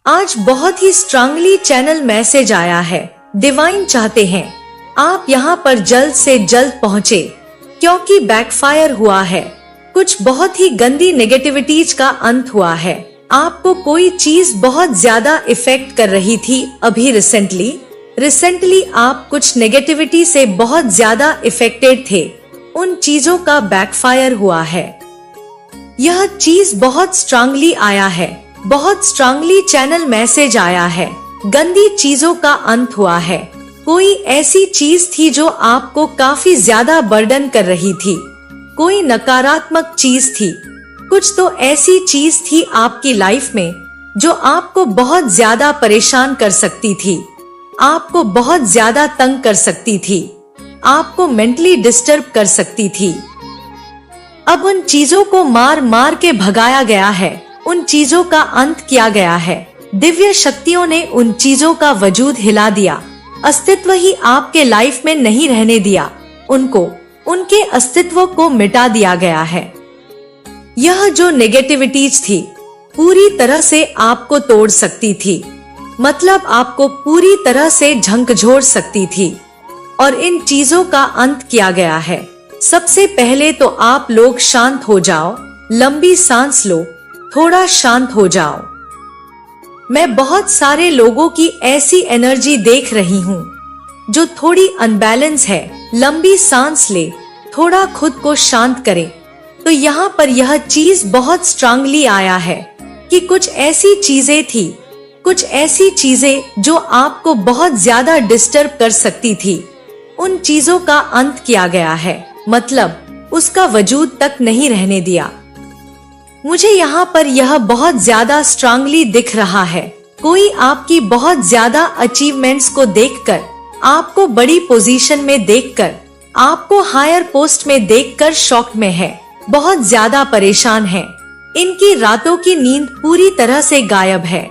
आज बहुत ही strongly channel message आया है। डिवाइन चाहते हैं आप यहाँ पर जल्द से जल्द पहुँचे, क्योंकि बैकफायर हुआ है। कुछ बहुत ही गंदी नेगेटिविटीज का अंत हुआ है। आपको कोई चीज बहुत ज्यादा इफेक्ट कर रही थी अभी रिसेंटली आप कुछ नेगेटिविटी से बहुत ज्यादा इफेक्टेड थे। उन चीजों का बैकफायर हुआ है। यह चीज बहुत स्ट्रांगली आया है, बहुत स्ट्रांगली चैनल मैसेज आया है। गंदी चीजों का अंत हुआ है। कोई ऐसी चीज थी जो आपको काफी ज्यादा बर्डन कर रही थी, कोई नकारात्मक चीज थी। कुछ तो ऐसी चीज थी आपकी लाइफ में जो आपको बहुत ज्यादा परेशान कर सकती थी, आपको बहुत ज्यादा तंग कर सकती थी, आपको मेंटली डिस्टर्ब कर सकती थी। अब उन चीजों को मार मार के भगाया गया है, उन चीजों का अंत किया गया है। दिव्य शक्तियों ने उन चीजों का वजूद हिला दिया। अस्तित्व ही आपके लाइफ में नहीं रहने दिया, उनके अस्तित्व को मिटा दिया गया है। यह जो नेगेटिविटीज थी पूरी तरह से आपको तोड़ सकती थी, मतलब आपको पूरी तरह से झकझोर सकती थी, और इन चीजों का अंत किया गया है। सबसे पहले तो आप लोग शांत हो जाओ, लंबी सांस लो, थोड़ा शांत हो जाओ। मैं बहुत सारे लोगों की ऐसी एनर्जी देख रही हूँ जो थोड़ी अनबैलेंस है। लंबी सांस ले, थोड़ा खुद को शांत करे। तो यहाँ पर यह चीज बहुत स्ट्रांगली आया है कि कुछ ऐसी चीजें थी, कुछ ऐसी चीजें जो आपको बहुत ज्यादा डिस्टर्ब कर सकती थी, उन चीजों का अंत किया गया है, मतलब उसका वजूद तक नहीं रहने दिया। मुझे यहाँ पर यह बहुत ज्यादा स्ट्रांगली दिख रहा है। कोई आपकी बहुत ज्यादा अचीवमेंट्स को देखकर, आपको बड़ी पोजीशन में देखकर, आपको हायर पोस्ट में देखकर शॉक में है, बहुत ज्यादा परेशान है। इनकी रातों की नींद पूरी तरह से गायब है।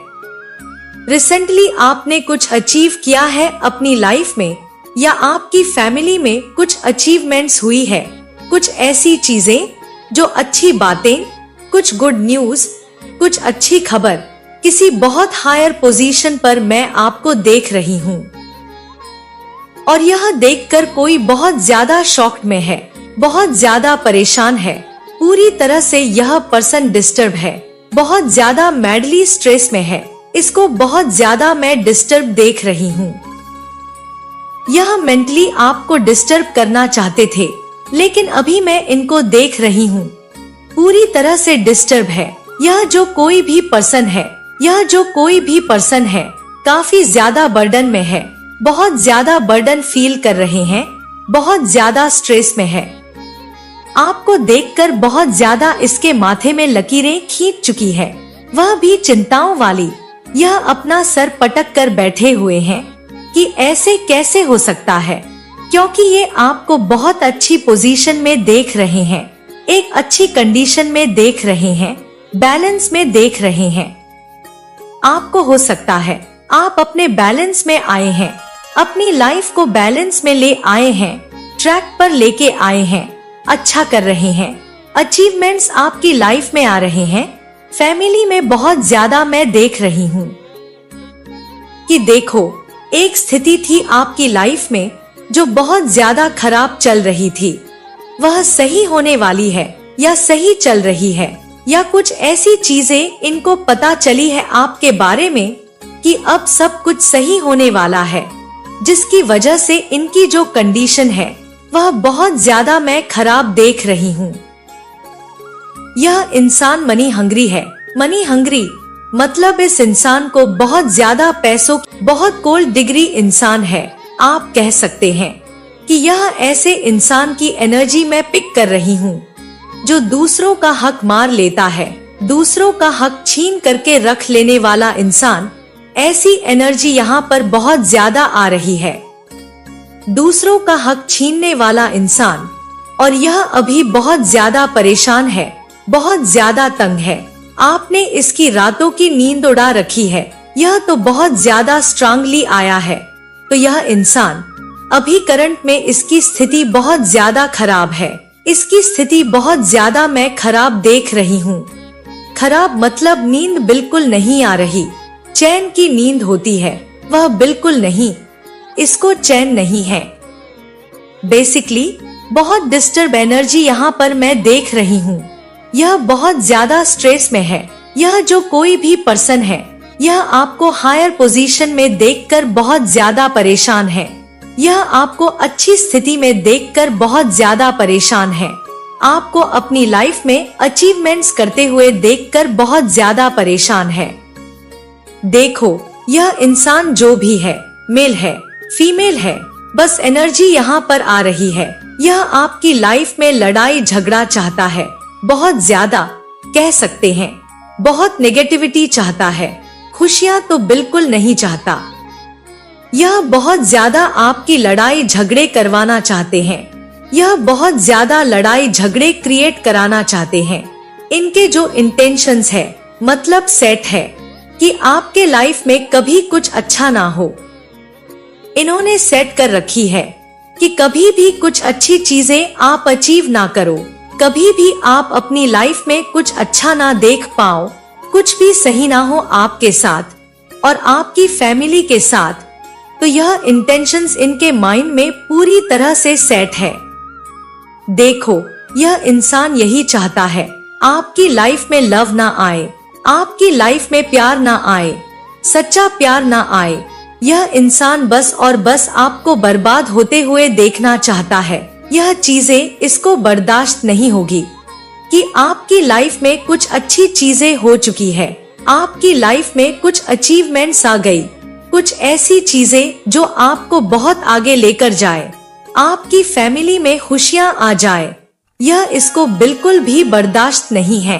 रिसेंटली आपने कुछ अचीव किया है अपनी लाइफ में, या आपकी फैमिली में कुछ अचीवमेंट्स हुई है, कुछ ऐसी चीजें जो अच्छी बातें, कुछ गुड न्यूज, कुछ अच्छी खबर, किसी बहुत हायर पोजीशन पर मैं आपको देख रही हूँ। और यह देखकर कोई बहुत ज्यादा शॉक्ड में है, बहुत ज्यादा परेशान है, पूरी तरह से यह पर्सन डिस्टर्ब है, बहुत ज्यादा मैडली स्ट्रेस में है। इसको बहुत ज्यादा मैं डिस्टर्ब देख रही हूँ। यह मेंटली आपको डिस्टर्ब करना चाहते थे, लेकिन अभी मैं इनको देख रही हूँ, पूरी तरह से डिस्टर्ब है। यह जो कोई भी पर्सन है, काफी ज्यादा बर्डन में है, बहुत ज्यादा बर्डन फील कर रहे हैं, बहुत ज्यादा स्ट्रेस में है। आपको देखकर बहुत ज्यादा इसके माथे में लकीरें खींच चुकी है, वह भी चिंताओं वाली। यह अपना सर पटक कर बैठे हुए हैं कि ऐसे कैसे हो सकता है, क्योंकि ये आपको बहुत अच्छी पोजीशन में देख रहे हैं, एक अच्छी कंडीशन में देख रहे हैं, बैलेंस में देख रहे हैं। आपको हो सकता है आप अपने बैलेंस में आए हैं, अपनी लाइफ को बैलेंस में ले आए हैं, ट्रैक पर लेके आए हैं, अच्छा कर रहे हैं, अचीवमेंट्स आपकी लाइफ में आ रहे हैं। फैमिली में बहुत ज्यादा मैं देख रही हूँ कि देखो, एक स्थिति थी आपकी लाइफ में जो बहुत ज्यादा खराब चल रही थी, वह सही होने वाली है या सही चल रही है, या कुछ ऐसी चीजें इनको पता चली है आपके बारे में कि अब सब कुछ सही होने वाला है, जिसकी वजह से इनकी जो कंडीशन है वह बहुत ज्यादा मैं खराब देख रही हूँ। यह इंसान मनी हंग्री है। मनी हंग्री मतलब इस इंसान को बहुत ज्यादा पैसों की, बहुत कोल्ड डिग्री इंसान है। आप कह सकते हैं कि यह ऐसे इंसान की एनर्जी मैं पिक कर रही हूँ जो दूसरों का हक मार लेता है, दूसरों का हक छीन करके रख लेने वाला इंसान। ऐसी एनर्जी यहाँ पर बहुत ज्यादा आ रही है, दूसरों का हक छीनने वाला इंसान। और यह अभी बहुत ज्यादा परेशान है, बहुत ज्यादा तंग है। आपने इसकी रातों की नींद उड़ा रखी है। यह तो बहुत ज्यादा स्ट्रांगली आया है। तो यह इंसान अभी करंट में इसकी स्थिति बहुत ज्यादा खराब है, इसकी स्थिति बहुत ज्यादा मैं खराब देख रही हूँ। खराब मतलब नींद बिल्कुल नहीं आ रही, चैन की नींद होती है, वह बिल्कुल नहीं, इसको चैन नहीं है। बेसिकली बहुत डिस्टर्ब एनर्जी यहाँ पर मैं देख रही हूँ। यह बहुत ज्यादा स्ट्रेस में है। यह जो कोई भी पर्सन है, यह आपको हायर पोजीशन में देखकर बहुत ज्यादा परेशान है। यह आपको अच्छी स्थिति में देखकर बहुत ज्यादा परेशान है। आपको अपनी लाइफ में अचीवमेंट्स करते हुए देखकर बहुत ज्यादा परेशान है। देखो, यह इंसान जो भी है, मेल है, फीमेल है, बस एनर्जी यहाँ पर आ रही है। यह आपकी लाइफ में लड़ाई झगड़ा चाहता है, बहुत ज्यादा कह सकते हैं। बहुत नेगेटिविटी चाहता है, खुशियाँ तो बिल्कुल नहीं चाहता। यह बहुत ज्यादा आपकी लड़ाई झगड़े करवाना चाहते हैं। यह बहुत ज्यादा लड़ाई झगड़े क्रिएट कराना चाहते हैं। इनके जो इंटेंशंस है, मतलब सेट है कि आपके लाइफ में कभी कुछ अच्छा ना हो। इन्होंने सेट कर रखी है कि कभी भी कुछ अच्छी चीजें आप अचीव ना करो, कभी भी आप अपनी लाइफ में कुछ अच्छा ना देख पाओ, कुछ भी सही ना हो आपके साथ और आपकी फैमिली के साथ। तो यह इंटेंशंस इनके माइंड में पूरी तरह से सेट है। देखो, यह इंसान यही चाहता है, आपकी लाइफ में लव ना आए, आपकी लाइफ में प्यार ना आए, सच्चा प्यार ना आए। यह इंसान बस और बस आपको बर्बाद होते हुए देखना चाहता है। यह चीजें इसको बर्दाश्त नहीं होगी कि आपकी लाइफ में कुछ अच्छी चीजें हो चुकी है, आपकी लाइफ में कुछ अचीवमेंट्स आ गई, कुछ ऐसी चीजें जो आपको बहुत आगे लेकर जाए, आपकी फैमिली में खुशियाँ आ जाए। यह इसको बिल्कुल भी बर्दाश्त नहीं है।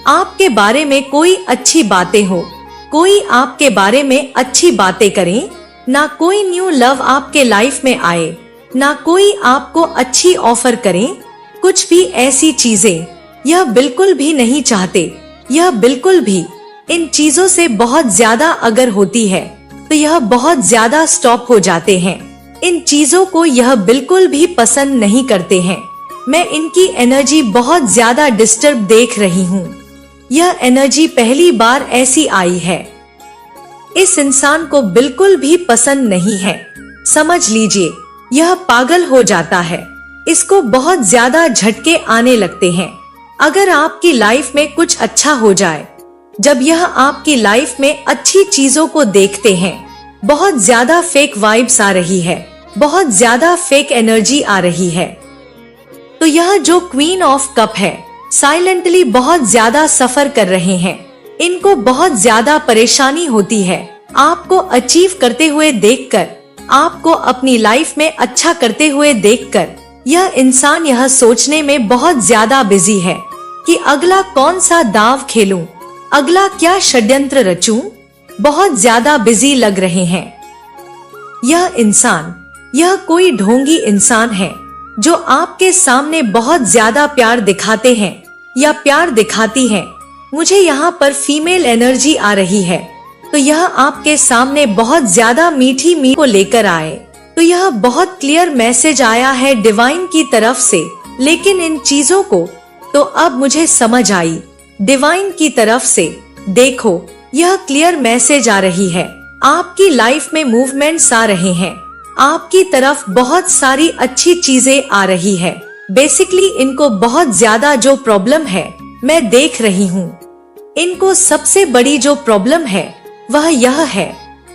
आपके बारे में कोई अच्छी बातें हो, कोई आपके बारे में अच्छी बातें करे, ना कोई न्यू लव आपके लाइफ में आए, ना कोई आपको अच्छी ऑफर करे, कुछ भी ऐसी चीजें यह बिल्कुल भी नहीं चाहते। यह बिल्कुल भी इन चीजों से बहुत ज्यादा अगर होती है तो यह बहुत ज्यादा स्टॉप हो जाते हैं। इन चीजों को यह बिल्कुल भी पसंद नहीं करते हैं। मैं इनकी एनर्जी बहुत ज्यादा डिस्टर्ब देख रही हूँ। यह एनर्जी पहली बार ऐसी आई है। इस इंसान को बिल्कुल भी पसंद नहीं है। समझ लीजिए, यह पागल हो जाता है। इसको बहुत ज्यादा झटके आने लगते हैं अगर आपकी लाइफ में कुछ अच्छा हो जाए। जब यह आपकी लाइफ में अच्छी चीजों को देखते हैं, बहुत ज्यादा फेक वाइब्स आ रही है, बहुत ज्यादा फेक एनर्जी आ रही है। तो यह जो क्वीन ऑफ कप है, साइलेंटली बहुत ज्यादा सफर कर रहे हैं। इनको बहुत ज्यादा परेशानी होती है आपको अचीव करते हुए देखकर, आपको अपनी लाइफ में अच्छा करते हुए देखकर। यह इंसान यह सोचने में बहुत ज्यादा बिजी है कि अगला कौन सा दाव खेलूं, अगला क्या षड्यंत्र रचूं। बहुत ज्यादा बिजी लग रहे हैं। यह इंसान, यह कोई ढोंगी इंसान है जो आपके सामने बहुत ज्यादा प्यार दिखाते हैं या प्यार दिखाती है। मुझे यहाँ पर फीमेल एनर्जी आ रही है, तो यह आपके सामने बहुत ज्यादा मीठी मीठी को लेकर आए। तो यह बहुत क्लियर मैसेज आया है डिवाइन की तरफ से। लेकिन इन चीजों को तो अब मुझे समझ आई डिवाइन की तरफ से। देखो, यह क्लियर मैसेज आ रही है, आपकी लाइफ में मूवमेंट्स आ रहे हैं, आपकी तरफ बहुत सारी अच्छी चीजें आ रही है। बेसिकली इनको बहुत ज्यादा जो प्रॉब्लम है मैं देख रही हूँ, इनको सबसे बड़ी जो प्रॉब्लम है वह यह है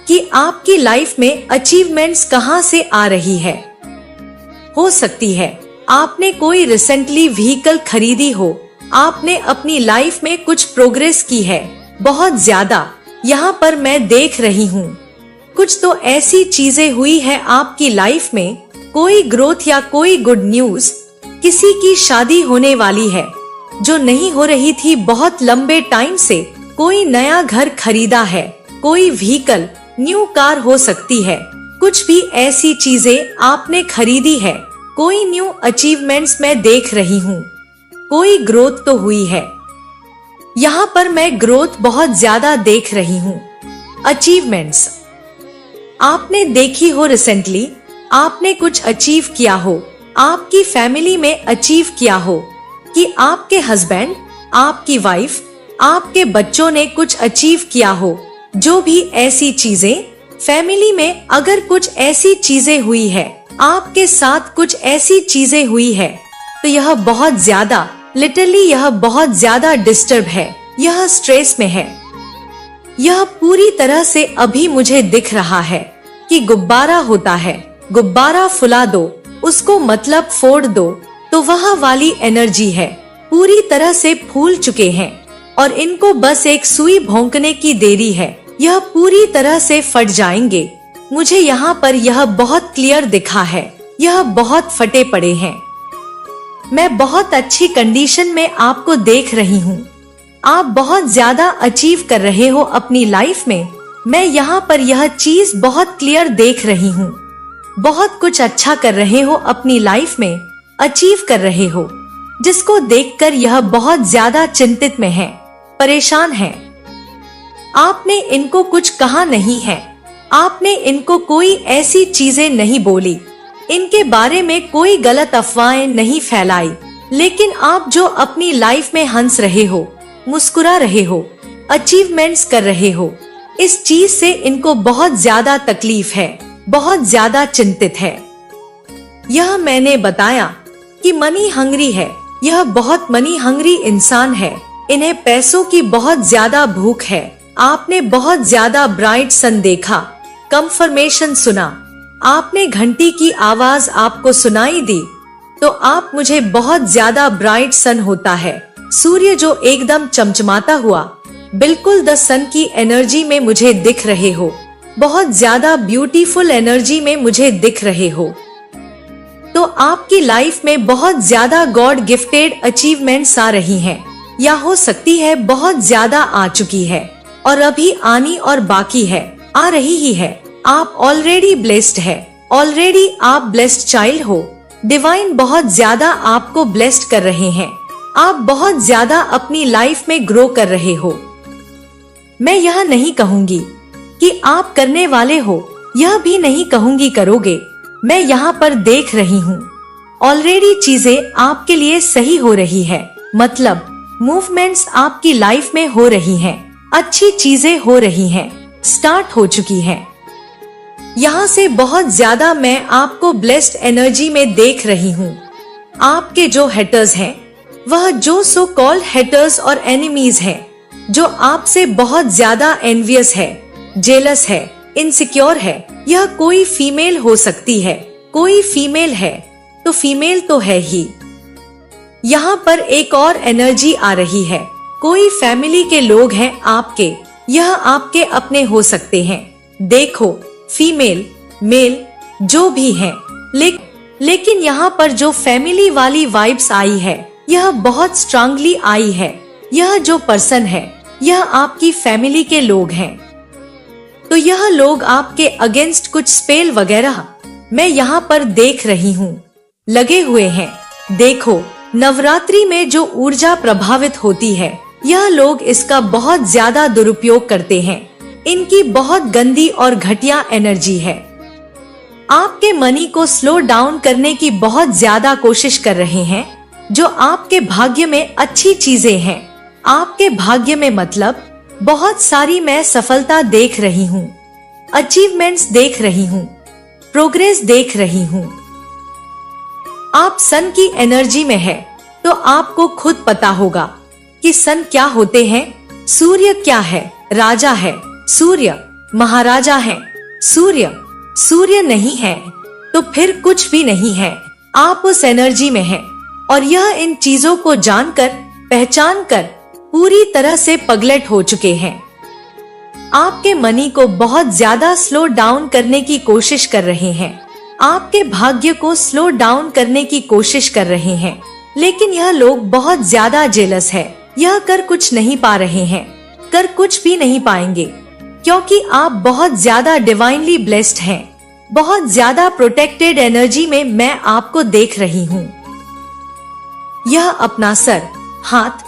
कि आपकी लाइफ में अचीवमेंट्स कहाँ से आ रही है। हो सकती है आपने कोई रिसेंटली व्हीकल खरीदी हो, आपने अपनी लाइफ में कुछ प्रोग्रेस की है बहुत ज्यादा। यहाँ पर मैं देख रही हूँ कुछ तो ऐसी चीजें हुई है आपकी लाइफ में, कोई ग्रोथ या कोई गुड न्यूज। किसी की शादी होने वाली है जो नहीं हो रही थी बहुत लंबे टाइम से, कोई नया घर खरीदा है, कोई व्हीकल, न्यू कार हो सकती है। कुछ भी ऐसी चीजें आपने खरीदी है, कोई न्यू अचीवमेंट्स मैं देख रही हूँ, कोई ग्रोथ तो हुई है। यहाँ पर मैं ग्रोथ बहुत ज्यादा देख रही हूँ। अचीवमेंट्स आपने देखी हो रिसेंटली, आपने कुछ अचीव किया हो, आपकी फैमिली में अचीव किया हो कि आपके हस्बैंड, आपकी वाइफ, आपके बच्चों ने कुछ अचीव किया हो। जो भी ऐसी चीजें फैमिली में, अगर कुछ ऐसी चीजें हुई है, आपके साथ कुछ ऐसी चीजें हुई है, तो यह बहुत ज्यादा, लिटरली यह बहुत ज्यादा डिस्टर्ब है, यह स्ट्रेस में है। यह पूरी तरह से अभी मुझे दिख रहा है कि गुब्बारा होता है, गुब्बारा फुला दो, उसको मतलब फोड़ दो, तो वह वाली एनर्जी है, पूरी तरह से फूल चुके हैं और इनको बस एक सुई भोंकने की देरी है, यह पूरी तरह से फट जाएंगे। मुझे यहाँ पर यह बहुत क्लियर दिखा है, यह बहुत फटे पड़े हैं। मैं बहुत अच्छी कंडीशन में आपको देख रही हूँ, आप बहुत ज्यादा अचीव कर रहे हो अपनी लाइफ में। मैं यहाँ पर यह चीज बहुत क्लियर देख रही हूँ, बहुत कुछ अच्छा कर रहे हो अपनी लाइफ में, अचीव कर रहे हो, जिसको देखकर यह बहुत ज्यादा चिंतित में है, परेशान है। आपने इनको कुछ कहा नहीं है, आपने इनको कोई ऐसी चीजें नहीं बोली, इनके बारे में कोई गलत अफवाहें नहीं फैलाई, लेकिन आप जो अपनी लाइफ में हंस रहे हो, मुस्कुरा रहे हो, अचीवमेंट्स कर रहे हो, इस चीज से इनको बहुत ज्यादा तकलीफ है, बहुत ज्यादा चिंतित है। यह मैंने बताया कि मनी हंग्री है, यह बहुत मनी हंग्री इंसान है, इन्हें पैसों की बहुत ज्यादा भूख है। आपने बहुत ज्यादा ब्राइट सन देखा, कंफर्मेशन सुना, आपने घंटी की आवाज आपको सुनाई दी, तो आप मुझे बहुत ज्यादा ब्राइट सन होता है, सूर्य जो एकदम चमचमाता हुआ, बिल्कुल द सन की एनर्जी में मुझे दिख रहे हो, बहुत ज्यादा ब्यूटीफुल एनर्जी में मुझे दिख रहे हो। तो आपकी लाइफ में बहुत ज्यादा गॉड गिफ्टेड अचीवमेंट्स आ रही हैं, या हो सकती है बहुत ज्यादा आ चुकी है और अभी आनी और बाकी है, आ रही ही है। आप ऑलरेडी ब्लेस्ड है, ऑलरेडी आप ब्लेस्ड चाइल्ड हो, डिवाइन बहुत ज्यादा आपको ब्लेस्ड कर रहे हैं, आप बहुत ज्यादा अपनी लाइफ में ग्रो कर रहे हो। मैं यह नहीं कहूंगी कि आप करने वाले हो, यह भी नहीं कहूंगी करोगे, मैं यहाँ पर देख रही हूँ ऑलरेडी चीजें आपके लिए सही हो रही है, मतलब मूवमेंट्स आपकी लाइफ में हो रही हैं, अच्छी चीजें हो रही हैं, स्टार्ट हो चुकी हैं। यहाँ से बहुत ज्यादा मैं आपको ब्लेस्ड एनर्जी में देख रही हूँ। आपके जो हेटर्स हैं, वह जो सो कॉल्ड हेटर्स और एनिमीज हैं, जो आपसे बहुत ज्यादा एनवियस है, जेलस है, इनसिक्योर है, यह कोई फीमेल हो सकती है, कोई फीमेल है तो फीमेल तो है ही। यहाँ पर एक और एनर्जी आ रही है, कोई फैमिली के लोग हैं आपके, यह आपके अपने हो सकते हैं। देखो फीमेल मेल जो भी हैं, लेकिन यहाँ पर जो फैमिली वाली वाइब्स आई है, यह बहुत स्ट्रांगली आई है। यह जो पर्सन है, यह आपकी फैमिली के लोग हैं, तो यह लोग आपके अगेंस्ट कुछ स्पेल वगैरह मैं यहाँ पर देख रही हूँ लगे हुए हैं। देखो नवरात्रि में जो ऊर्जा प्रभावित होती है, यह लोग इसका बहुत ज्यादा दुरुपयोग करते हैं, इनकी बहुत गंदी और घटिया एनर्जी है। आपके मनी को स्लो डाउन करने की बहुत ज्यादा कोशिश कर रहे हैं, जो आपके भाग्य में अच्छी चीजें हैं, आपके भाग्य में मतलब बहुत सारी मैं सफलता देख रही हूँ, अचीवमेंट्स देख रही हूँ, प्रोग्रेस देख रही हूँ। आप सन की एनर्जी में है, तो आपको खुद पता होगा कि सन क्या होते हैं। सूर्य क्या है? राजा है। सूर्य महाराजा है। सूर्य नहीं है तो फिर कुछ भी नहीं है। आप उस एनर्जी में हैं और यह इन चीजों को जानकर, पहचान कर पूरी तरह से पगलेट हो चुके हैं। आपके मनी को बहुत ज्यादा स्लो डाउन करने की कोशिश कर रहे हैं, आपके भाग्य को स्लो डाउन करने की कोशिश कर रहे हैं, लेकिन यह लोग बहुत ज्यादा जेलस है। यह कर कुछ नहीं पा रहे हैं, कर कुछ भी नहीं पाएंगे, क्योंकि आप बहुत ज्यादा डिवाइनली ब्लेस्ड हैं। बहुत ज्यादा प्रोटेक्टेड एनर्जी में मैं आपको देख रही हूँ। यह अपना सर, हाथ,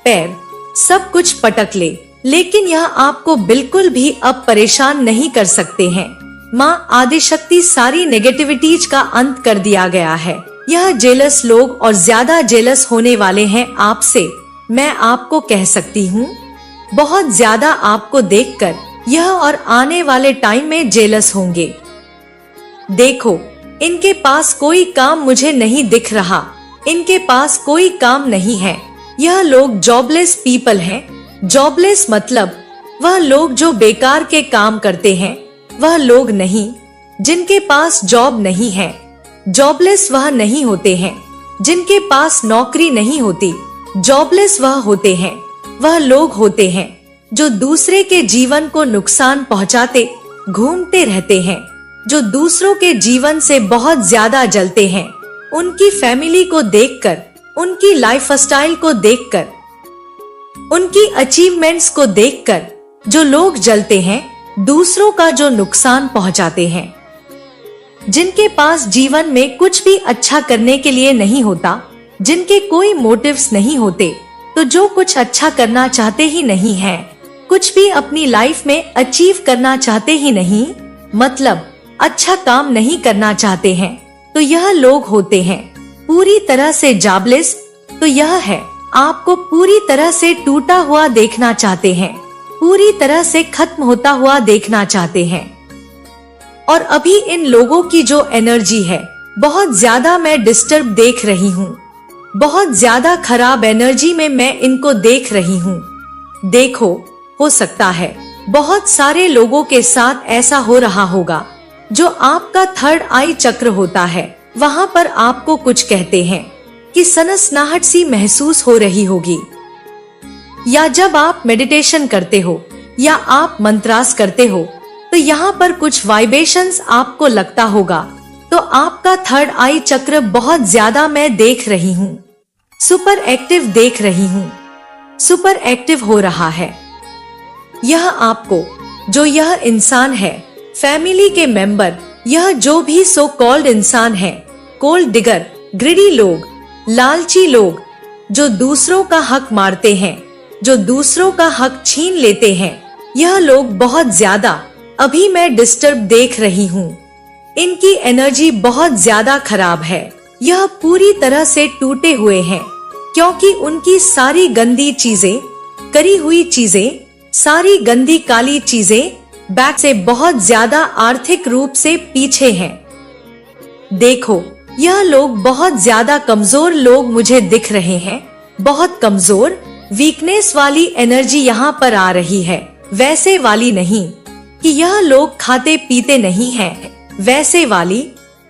पैर सब कुछ पटक ले, लेकिन यह आपको बिल्कुल भी अब परेशान नहीं कर सकते हैं। माँ आदिशक्ति सारी नेगेटिविटीज का अंत कर दिया गया है। यह जेलस लोग और ज्यादा जेलस होने वाले हैं आपसे, मैं आपको कह सकती हूँ। बहुत ज्यादा आपको देखकर यह और आने वाले टाइम में जेलस होंगे। देखो, इनके पास कोई काम मुझे नहीं दिख रहा, इनके पास कोई काम नहीं है। यह लोग जॉबलेस पीपल हैं। जॉबलेस मतलब वह लोग जो बेकार के काम करते हैं, वह लोग नहीं जिनके पास जॉब नहीं है। जॉबलेस वह नहीं होते हैं जिनके पास नौकरी नहीं होती। जॉबलेस वह होते हैं, वह लोग होते हैं जो दूसरे के जीवन को नुकसान पहुंचाते घूमते रहते हैं, जो दूसरों के जीवन से बहुत ज्यादा जलते हैं। उनकी फैमिली को देखकर, उनकी लाइफस्टाइल को देखकर, उनकी अचीवमेंट्स को देखकर जो लोग जलते हैं, दूसरों का जो नुकसान पहुंचाते हैं, जिनके पास जीवन में कुछ भी अच्छा करने के लिए नहीं होता, जिनके कोई मोटिव्स नहीं होते, तो जो कुछ अच्छा करना चाहते ही नहीं हैं, कुछ भी अपनी लाइफ में अचीव करना चाहते ही नहीं, मतलब अच्छा काम नहीं करना चाहते हैं, तो यह लोग होते हैं पूरी तरह से जॉबलेस। तो यह है, आपको पूरी तरह से टूटा हुआ देखना चाहते हैं, पूरी तरह से खत्म होता हुआ देखना चाहते हैं। और अभी इन लोगों की जो एनर्जी है, बहुत ज्यादा मैं डिस्टर्ब देख रही हूँ, बहुत ज्यादा खराब एनर्जी में मैं इनको देख रही हूँ। देखो, हो सकता है बहुत सारे लोगों के साथ ऐसा हो रहा होगा। जो आपका थर्ड आई चक्र होता है, वहाँ पर आपको कुछ कहते हैं कि सनसनाहट सी महसूस हो रही होगी, या जब आप मेडिटेशन करते हो या आप मंत्रास करते हो, तो यहाँ पर कुछ वाइब्रेशंस आपको लगता होगा। तो आपका थर्ड आई चक्र बहुत ज्यादा मैं देख रही हूँ, सुपर एक्टिव देख रही हूँ, सुपर एक्टिव हो रहा है। यह आपको, जो यह इंसान है, फैमिली के मेंबर, यह जो भी सो कॉल्ड इंसान है, कोल्ड डिगर, ग्रिडी लोग, लालची लोग, जो दूसरों का हक मारते हैं, जो दूसरों का हक छीन लेते हैं, यह लोग बहुत ज्यादा अभी मैं डिस्टर्ब देख रही हूँ। इनकी एनर्जी बहुत ज्यादा खराब है। यह पूरी तरह से टूटे हुए हैं, क्योंकि उनकी सारी गंदी चीजें, करी हुई चीजें, सारी गंदी काली चीजें बैक से बहुत ज्यादा आर्थिक रूप से पीछे हैं। देखो, यह लोग बहुत ज्यादा कमजोर लोग मुझे दिख रहे हैं, बहुत कमजोर, वीकनेस वाली एनर्जी यहाँ पर आ रही है। वैसे वाली नहीं कि यह लोग खाते पीते नहीं हैं, वैसे वाली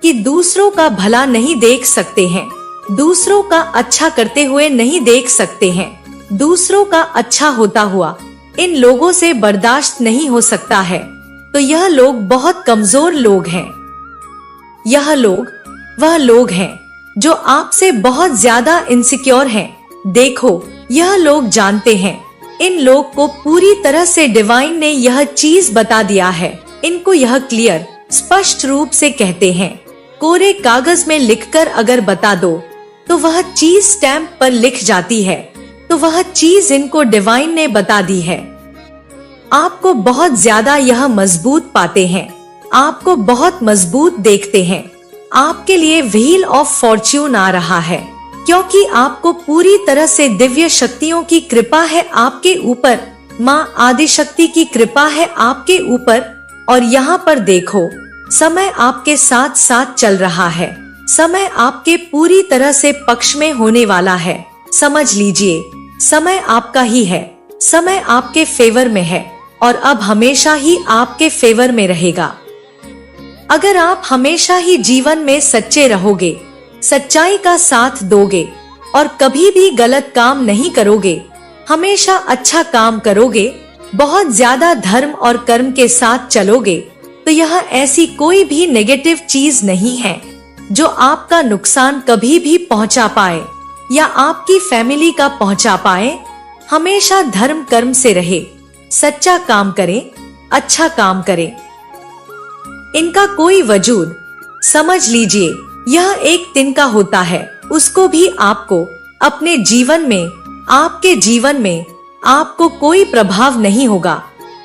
कि दूसरों का भला नहीं देख सकते हैं, दूसरों का अच्छा करते हुए नहीं देख सकते हैं, दूसरों का अच्छा होता हुआ इन लोगों से बर्दाश्त नहीं हो सकता है। तो यह लोग बहुत कमजोर लोग हैं। यह लोग वह लोग हैं जो आपसे बहुत ज्यादा इनसिक्योर हैं। देखो, यह लोग जानते हैं, इन लोग को पूरी तरह से डिवाइन ने यह चीज बता दिया है। इनको यह क्लियर, स्पष्ट रूप से कहते हैं, कोरे कागज में लिखकर अगर बता दो तो वह चीज स्टैम्प पर लिख जाती है। तो वह चीज इनको डिवाइन ने बता दी है। आपको बहुत ज्यादा यह मजबूत पाते हैं, आपको बहुत मजबूत देखते हैं। आपके लिए व्हील ऑफ फॉर्च्यून आ रहा है, क्योंकि आपको पूरी तरह से दिव्य शक्तियों की कृपा है आपके ऊपर, माँ आदि शक्ति की कृपा है आपके ऊपर। और यहाँ पर देखो, समय आपके साथ साथ चल रहा है, समय आपके पूरी तरह से पक्ष में होने वाला है। समझ लीजिए, समय आपका ही है, समय आपके फेवर में है और अब हमेशा ही आपके फेवर में रहेगा। अगर आप हमेशा ही जीवन में सच्चे रहोगे, सच्चाई का साथ दोगे और कभी भी गलत काम नहीं करोगे, हमेशा अच्छा काम करोगे, बहुत ज्यादा धर्म और कर्म के साथ चलोगे, तो यह ऐसी कोई भी नेगेटिव चीज नहीं है जो आपका नुकसान कभी भी पहुंचा पाए या आपकी फैमिली का पहुंचा पाए। हमेशा धर्म कर्म से रहे, सच्चा काम करें, अच्छा काम करें। इनका कोई वजूद, समझ लीजिए, यह एक तिनका होता है, उसको भी आपको अपने जीवन में, आपके जीवन में आपको कोई प्रभाव नहीं होगा।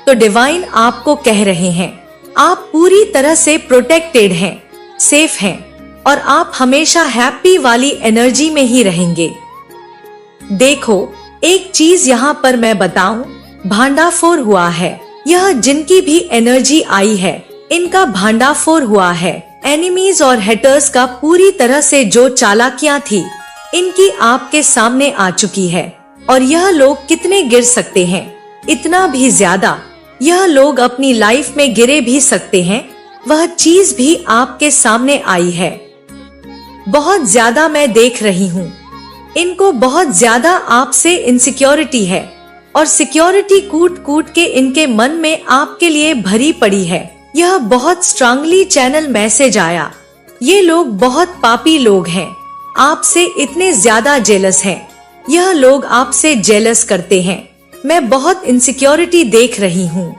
तो डिवाइन आपको कह रहे हैं, आप पूरी तरह से प्रोटेक्टेड हैं, सेफ हैं और आप हमेशा हैप्पी वाली एनर्जी में ही रहेंगे। देखो, एक चीज यहाँ पर मैं बताऊं, भांडाफोड़ हुआ है, यह जिनकी भी एनर्जी आई है, इनका भांडाफोड़ हुआ है। एनिमीज और हेटर्स का पूरी तरह से जो चालाकियां थी, इनकी आपके सामने आ चुकी है। और यह लोग कितने गिर सकते हैं, इतना भी ज्यादा। यह लोग अपनी लाइफ में गिरे भी सकते हैं, वह चीज भी आपके सामने आई है। बहुत ज्यादा मैं देख रही हूँ, इनको बहुत ज्यादा आपसे इनसिक्योरिटी है और सिक्योरिटी कूट कूट के इनके मन में आपके लिए भरी पड़ी है। यह बहुत स्ट्रांगली चैनल मैसेज आया। ये लोग बहुत पापी लोग हैं, आपसे इतने ज्यादा जेलस हैं। यह लोग आपसे जेलस करते हैं। मैं बहुत इनसिक्योरिटी देख रही हूँ।